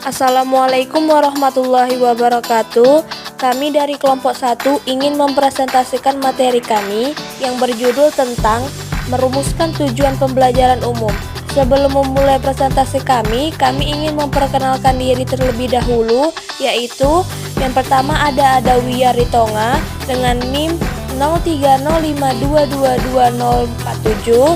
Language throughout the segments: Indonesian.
Assalamualaikum warahmatullahi wabarakatuh. Kami dari kelompok 1 ingin mempresentasikan materi kami yang berjudul tentang merumuskan tujuan pembelajaran umum. Sebelum memulai presentasi kami ingin memperkenalkan diri terlebih dahulu, yaitu yang pertama ada Adawiyah Ritonga dengan NIM 0305222047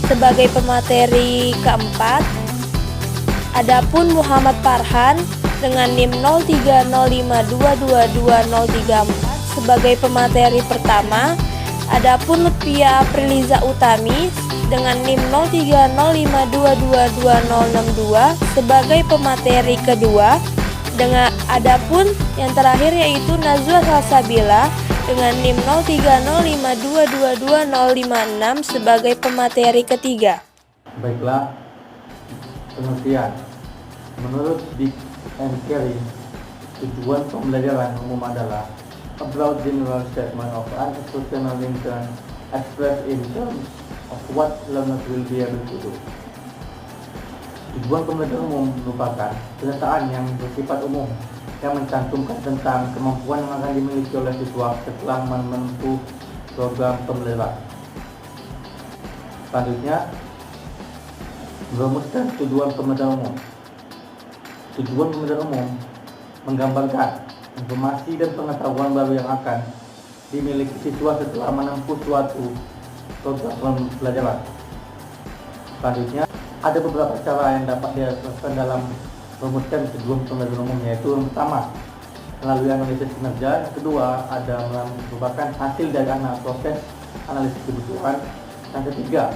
sebagai pemateri keempat. Adapun Muhammad Farhan dengan NIM 0305222034 sebagai pemateri pertama. Adapun Lutfia Apriliza Utami dengan NIM 0305222062 sebagai pemateri kedua. Adapun yang terakhir yaitu Nazwa Salsabila dengan NIM 0305222056 sebagai pemateri ketiga. Baiklah, pengertian. Menurut Dick and Carey, tujuan pembelajaran umum adalah a broad general statement of unexceptional intent expressed in terms of what learners will be able to do. Tujuan pembelajaran umum merupakan pernyataan yang bersifat umum yang mencantumkan tentang kemampuan yang akan dimiliki oleh siswa setelah menempuh program pembelajaran. Selanjutnya, merumuskan tujuan pembelajaran umum. Tujuan pembelajaran umum menggambarkan informasi dan pengetahuan baru yang akan dimiliki siswa setelah menempuh suatu program pembelajaran. Selanjutnya, ada beberapa cara yang dapat dilakukan dalam merumuskan tujuan pembelajaran umum, yaitu yang pertama, melalui analisis kinerja. Yang kedua, ada merupakan hasil dari proses analisis kebutuhan. Yang ketiga,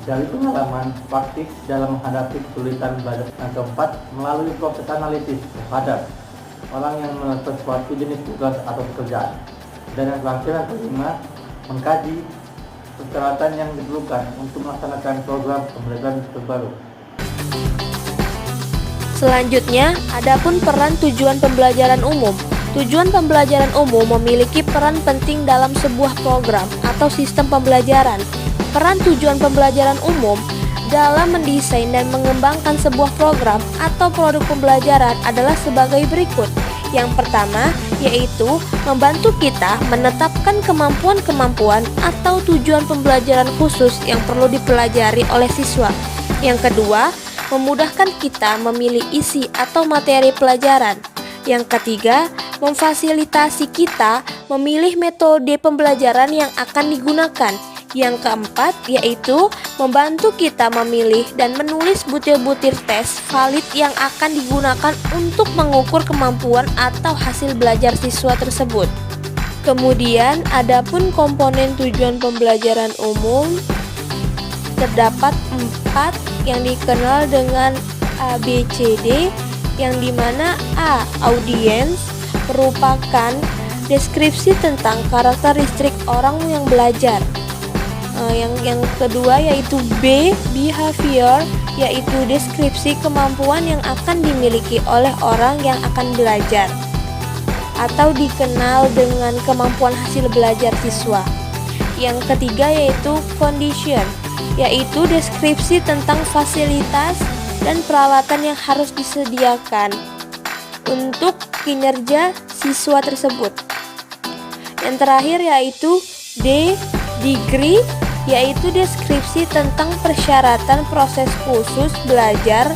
dari pengalaman praktis dalam menghadapi kesulitan belajar. Yang keempat, melalui proses analisis terhadap orang yang melakukan suatu jenis tugas atau pekerjaan. Dan yang terakhir, yang kelima, mengkaji persyaratan yang diperlukan untuk melaksanakan program pembelajaran terbaru. Selanjutnya, adapun peran tujuan pembelajaran umum. Tujuan pembelajaran umum memiliki peran penting dalam sebuah program atau sistem pembelajaran. Peran tujuan pembelajaran umum dalam mendesain dan mengembangkan sebuah program atau produk pembelajaran adalah sebagai berikut. Yang pertama, yaitu membantu kita menetapkan kemampuan-kemampuan atau tujuan pembelajaran khusus yang perlu dipelajari oleh siswa. Yang kedua, memudahkan kita memilih isi atau materi pelajaran. Yang ketiga, memfasilitasi kita memilih metode pembelajaran yang akan digunakan. Yang keempat, yaitu membantu kita memilih dan menulis butir-butir tes valid yang akan digunakan untuk mengukur kemampuan atau hasil belajar siswa tersebut. Kemudian, adapun komponen tujuan pembelajaran umum terdapat 4 yang dikenal dengan ABCD, yang dimana A. Audience merupakan deskripsi tentang karakteristik orang yang belajar. Yang kedua yaitu B. Behavior, yaitu deskripsi kemampuan yang akan dimiliki oleh orang yang akan belajar atau dikenal dengan kemampuan hasil belajar siswa. Yang ketiga yaitu Condition, yaitu deskripsi tentang fasilitas dan peralatan yang harus disediakan untuk kinerja siswa tersebut. Yang terakhir yaitu D. Degree, yaitu deskripsi tentang persyaratan proses khusus belajar,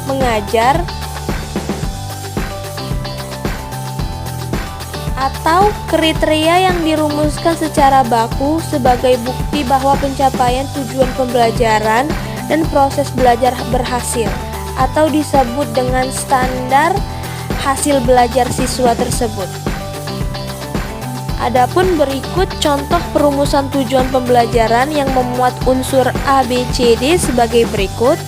mengajar, atau kriteria yang dirumuskan secara baku sebagai bukti bahwa pencapaian tujuan pembelajaran dan proses belajar berhasil, atau disebut dengan standar hasil belajar siswa tersebut. Adapun berikut contoh perumusan tujuan pembelajaran yang memuat unsur ABCD sebagai berikut.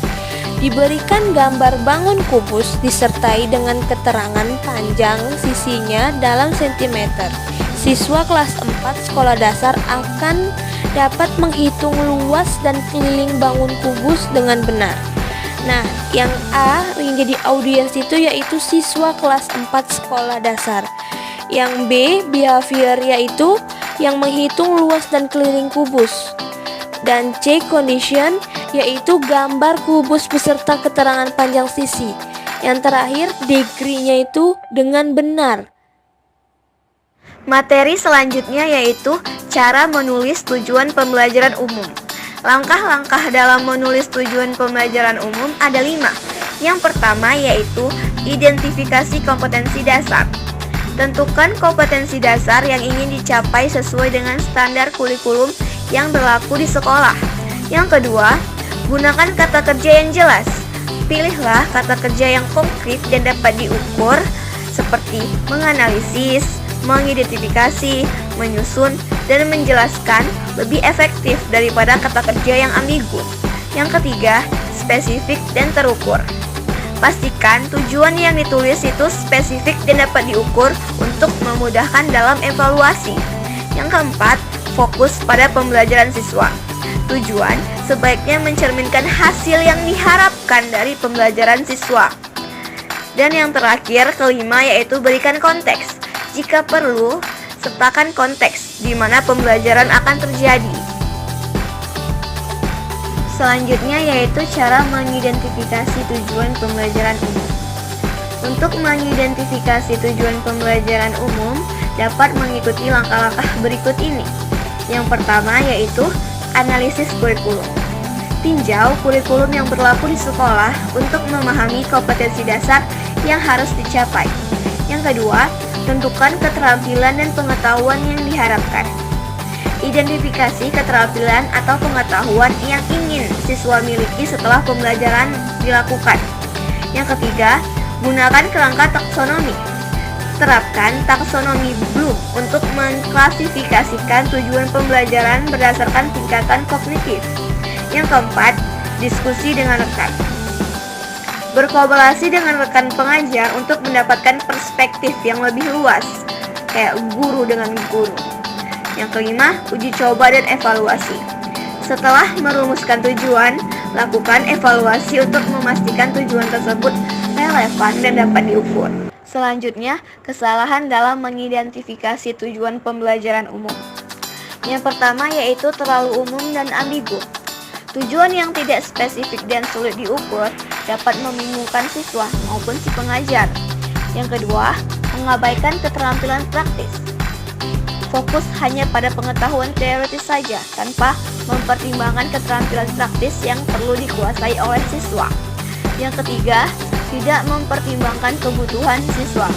Diberikan gambar bangun kubus disertai dengan keterangan panjang sisinya dalam sentimeter. Siswa kelas 4 sekolah dasar akan dapat menghitung luas dan keliling bangun kubus dengan benar. Nah, yang A yang jadi audiens itu yaitu siswa kelas 4 sekolah dasar. Yang B, behavior, yaitu yang menghitung luas dan keliling kubus. Dan C, condition, yaitu gambar kubus beserta keterangan panjang sisi. Yang terakhir, degree-nya itu dengan benar. Materi selanjutnya yaitu cara menulis tujuan pembelajaran umum. Langkah-langkah dalam menulis tujuan pembelajaran umum ada 5. Yang pertama yaitu identifikasi kompetensi dasar. Tentukan kompetensi dasar yang ingin dicapai sesuai dengan standar kurikulum yang berlaku di sekolah. Yang kedua, gunakan kata kerja yang jelas. Pilihlah kata kerja yang konkret dan dapat diukur seperti menganalisis, mengidentifikasi, menyusun, dan menjelaskan lebih efektif daripada kata kerja yang ambigu. Yang ketiga, spesifik dan terukur. Pastikan tujuan yang ditulis itu spesifik dan dapat diukur untuk memudahkan dalam evaluasi. Yang keempat, fokus pada pembelajaran siswa. Tujuan sebaiknya mencerminkan hasil yang diharapkan dari pembelajaran siswa. Dan yang terakhir, kelima, yaitu berikan konteks. Jika perlu, sertakan konteks di mana pembelajaran akan terjadi. Selanjutnya yaitu cara mengidentifikasi tujuan pembelajaran umum. Untuk mengidentifikasi tujuan pembelajaran umum dapat mengikuti langkah-langkah berikut ini. Yang pertama yaitu analisis kurikulum. Tinjau kurikulum yang berlaku di sekolah untuk memahami kompetensi dasar yang harus dicapai. Yang kedua, tentukan keterampilan dan pengetahuan yang diharapkan. Identifikasi keterampilan atau pengetahuan yang ingin siswa miliki setelah pembelajaran dilakukan. Yang ketiga, gunakan kerangka taksonomi. Terapkan taksonomi Bloom untuk mengklasifikasikan tujuan pembelajaran berdasarkan tingkatan kognitif. Yang keempat, diskusi dengan rekan. Berkolaborasi dengan rekan pengajar untuk mendapatkan perspektif yang lebih luas, kayak guru dengan guru. Yang kelima, uji coba dan evaluasi. Setelah merumuskan tujuan, lakukan evaluasi untuk memastikan tujuan tersebut relevan dan dapat diukur. Selanjutnya, kesalahan dalam mengidentifikasi tujuan pembelajaran umum. Yang pertama yaitu terlalu umum dan ambigu. Tujuan yang tidak spesifik dan sulit diukur dapat membingungkan siswa maupun si pengajar. Yang kedua, mengabaikan keterampilan praktis. Fokus hanya pada pengetahuan teoritis saja tanpa mempertimbangkan keterampilan praktis yang perlu dikuasai oleh siswa. Yang ketiga, tidak mempertimbangkan kebutuhan siswa.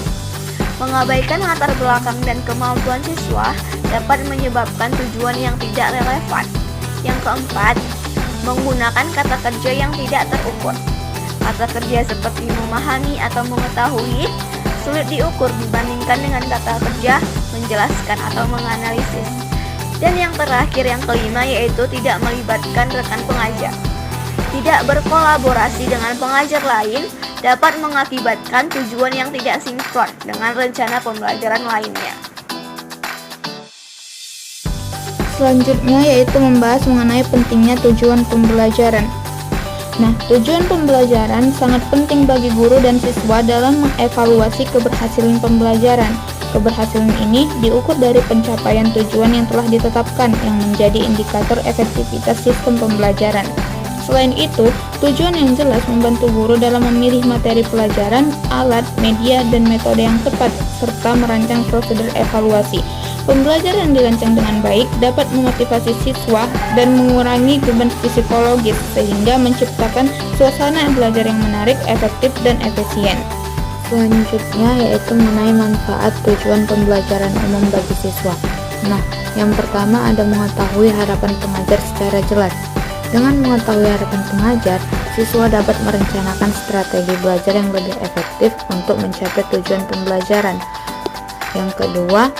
Mengabaikan latar belakang dan kemampuan siswa dapat menyebabkan tujuan yang tidak relevan. Yang keempat, menggunakan kata kerja yang tidak terukur. Kata kerja seperti memahami atau mengetahui sulit diukur dibandingkan dengan kata kerja menjelaskan atau menganalisis. Dan yang terakhir, yang kelima, yaitu tidak melibatkan rekan pengajar. Tidak berkolaborasi dengan pengajar lain dapat mengakibatkan tujuan yang tidak sinkron dengan rencana pembelajaran lainnya. Selanjutnya yaitu membahas mengenai pentingnya tujuan pembelajaran. Nah, tujuan pembelajaran sangat penting bagi guru dan siswa dalam mengevaluasi keberhasilan pembelajaran. Keberhasilan ini diukur dari pencapaian tujuan yang telah ditetapkan yang menjadi indikator efektivitas sistem pembelajaran. Selain itu, tujuan yang jelas membantu guru dalam memilih materi pelajaran, alat, media, dan metode yang tepat, serta merancang prosedur evaluasi. Pembelajaran yang dirancang dengan baik dapat memotivasi siswa dan mengurangi beban psikologis, sehingga menciptakan suasana belajar yang menarik, efektif, dan efisien. Selanjutnya yaitu mengenai manfaat tujuan pembelajaran umum bagi siswa. Nah, yang pertama ada mengetahui harapan pengajar secara jelas. Dengan mengetahui harapan pengajar, siswa dapat merencanakan strategi belajar yang lebih efektif untuk mencapai tujuan pembelajaran. Yang kedua,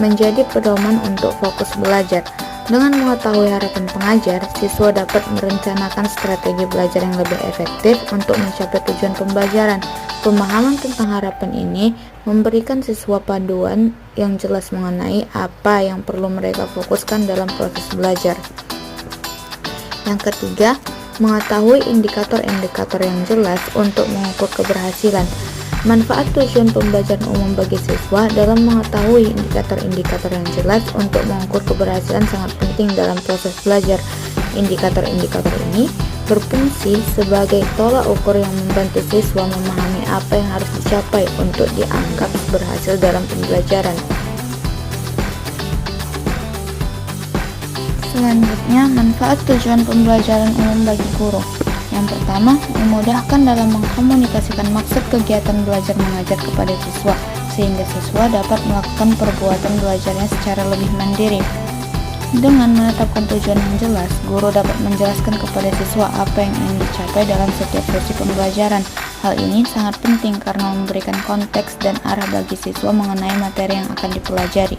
menjadi pedoman untuk fokus belajar. Dengan mengetahui harapan pengajar, siswa dapat merencanakan strategi belajar yang lebih efektif untuk mencapai tujuan pembelajaran. Pemahaman tentang harapan ini memberikan siswa panduan yang jelas mengenai apa yang perlu mereka fokuskan dalam proses belajar. Yang ketiga, mengetahui indikator-indikator yang jelas untuk mengukur keberhasilan. Manfaat tujuan pembelajaran umum bagi siswa dalam mengetahui indikator-indikator yang jelas untuk mengukur keberhasilan sangat penting dalam proses belajar. Indikator-indikator ini berfungsi sebagai tolak ukur yang membantu siswa memahami apa yang harus dicapai untuk dianggap berhasil dalam pembelajaran. Selanjutnya, manfaat tujuan pembelajaran umum bagi guru. Yang pertama, memudahkan dalam mengkomunikasikan maksud kegiatan belajar mengajar kepada siswa, sehingga siswa dapat melakukan perbuatan belajarnya secara lebih mandiri. Dengan menetapkan tujuan yang jelas, guru dapat menjelaskan kepada siswa apa yang ingin dicapai dalam setiap sesi pembelajaran. Hal ini sangat penting karena memberikan konteks dan arah bagi siswa mengenai materi yang akan dipelajari.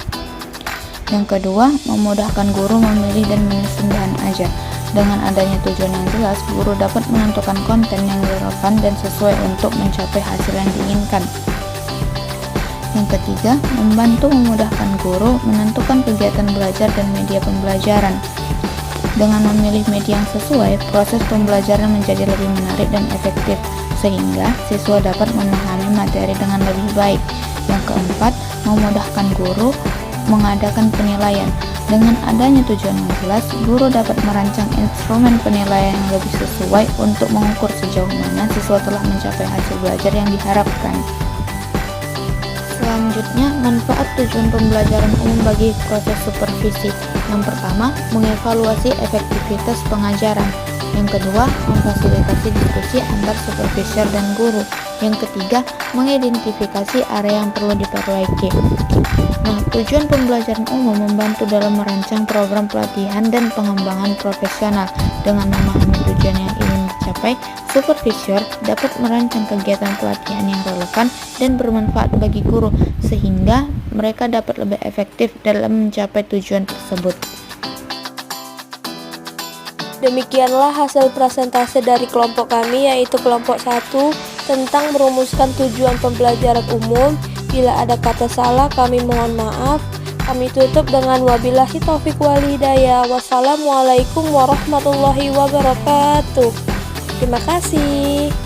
Yang kedua, memudahkan guru memilih dan menyusun bahan ajar. Dengan adanya tujuan yang jelas, guru dapat menentukan konten yang relevan dan sesuai untuk mencapai hasil yang diinginkan. Yang ketiga, membantu memudahkan guru menentukan kegiatan belajar dan media pembelajaran. Dengan memilih media yang sesuai, proses pembelajaran menjadi lebih menarik dan efektif, sehingga siswa dapat memahami materi dengan lebih baik. Yang keempat, memudahkan guru mengadakan penilaian. Dengan adanya tujuan yang jelas, guru dapat merancang instrumen penilaian yang lebih sesuai untuk mengukur sejauh mana siswa telah mencapai hasil belajar yang diharapkan. Selanjutnya, manfaat tujuan pembelajaran umum bagi proses supervisi. Yang pertama, mengevaluasi efektivitas pengajaran. Yang kedua, memfasilitasi diskusi antar supervisor dan guru. Yang ketiga, mengidentifikasi area yang perlu diperbaiki. Nah, tujuan pembelajaran umum membantu dalam merancang program pelatihan dan pengembangan profesional. Dengan memahami tujuan yang ingin dicapai, supervisor dapat merancang kegiatan pelatihan yang relevan dan bermanfaat bagi guru, sehingga mereka dapat lebih efektif dalam mencapai tujuan tersebut. Demikianlah hasil presentasi dari kelompok kami, yaitu kelompok 1 tentang merumuskan tujuan pembelajaran umum. Bila ada kata salah, kami mohon maaf. Kami tutup dengan wabillahi taufiq wal hidayah. Wassalamualaikum warahmatullahi wabarakatuh. Terima kasih.